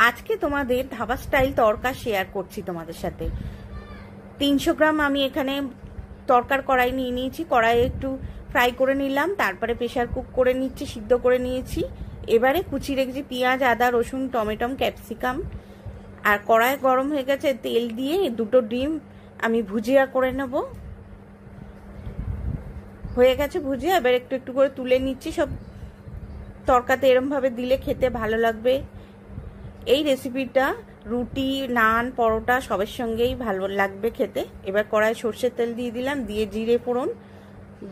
আজকে তোমাদের ধাবা স্টাইল তড়কা শেয়ার করছি তোমাদের সাথে। 300 গ্রাম আমি এখানে তড়কার কড়াই নিয়ে নিয়েছি। কড়াইয়ে একটু ফ্রাই করে নিলাম, তারপরে প্রেশার কুক করে নিচ্ছি, সিদ্ধ করে নিয়েছি। এবারে কুচি রেখেছি পেঁয়াজ, আদা, রসুন, টমেটো, ক্যাপসিকাম। আর কড়াই গরম হয়ে গেছে, তেল দিয়ে দুটো ডিম আমি ভুজিয়া করে নেব। হয়ে গেছে ভুজিয়া, এবার একটু একটু করে তুলে নিচ্ছি। সব তড়কাতে এরমভাবে দিলে খেতে ভালো লাগবে। এই রেসিপিটা রুটি, নান, পরোটা সবের সঙ্গেই ভালো লাগবে খেতে। এবার কড়াই সর্ষের তেল দিয়ে দিলাম, দিয়ে জিরে ফোড়ন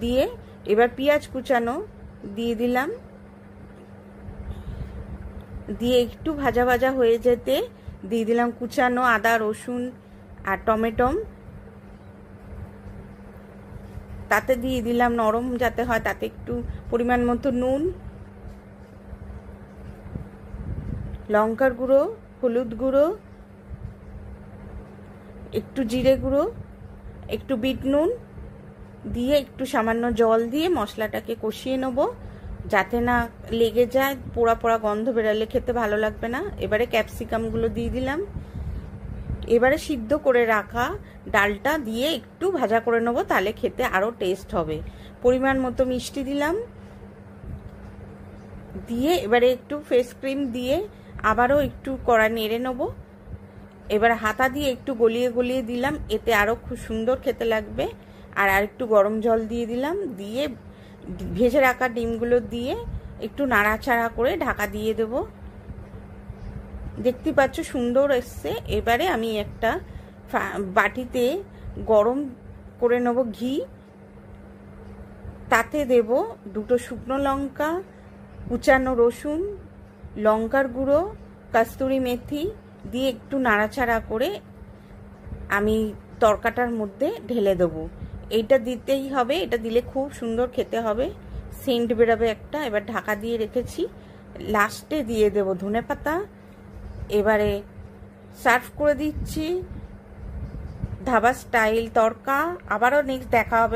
দিয়ে এবার পেঁয়াজ কুচানো দিয়ে দিলাম, দিয়ে একটু ভাজা ভাজা হয়ে যেতে দিয়ে দিলাম কুচানো আদা, রসুন আর টমেটো। তাতে দিয়ে দিলাম নরম যাতে হয়, তাতে একটু পরিমাণ মতো নুন, লঙ্কার গুঁড়ো, হলুদ গুঁড়ো, একটু জিরে গুঁড়ো, একটু বিট নুন দিয়ে একটু সামান্য জল দিয়ে মশলাটাকে কষিয়ে নেব যাতে না লেগে যায়। পোড়া পোড়া গন্ধ বেরালে খেতে ভালো লাগবে না। এবারে ক্যাপসিকামগুলো দিয়ে দিলাম। এবারে সিদ্ধ করে রাখা ডালটা দিয়ে একটু ভাজা করে নেব, তাহলে খেতে আরও টেস্ট হবে। পরিমাণ মতো মিষ্টি দিলাম, দিয়ে এবারে একটু ফেস ক্রিম দিয়ে আবারও একটু কড়া নেড়ে নেব। এবার হাতা দিয়ে একটু গলিয়ে গলিয়ে দিলাম, এতে আরও খুব সুন্দর খেতে লাগবে। আর একটু গরম জল দিয়ে দিলাম, দিয়ে ভেজে রাখা ডিমগুলো দিয়ে একটু নাড়াচাড়া করে ঢাকা দিয়ে দেব। দেখতে পাচ্ছ সুন্দর এসছে। এবারে আমি একটা বাটিতে গরম করে নেব ঘি, তাতে দেব দুটো শুকনো লঙ্কা, কুচানো রসুন, লঙ্কার গুঁড়ো, কস্তুরি মেথি দিয়ে একটু নাড়াচাড়া করে আমি তড়কাটার মধ্যে ঢেলে দেবো। এইটা দিতেই হবে, এটা দিলে খুব সুন্দর খেতে হবে, সেন্ট বেরোবে একটা। এবার ঢাকা দিয়ে রেখেছি, লাস্টে দিয়ে দেব ধনেপাতা। এবারে সার্ভ করে দিচ্ছি ধাবা স্টাইল তড়কা। আবারও নেক্সট দেখা হবে।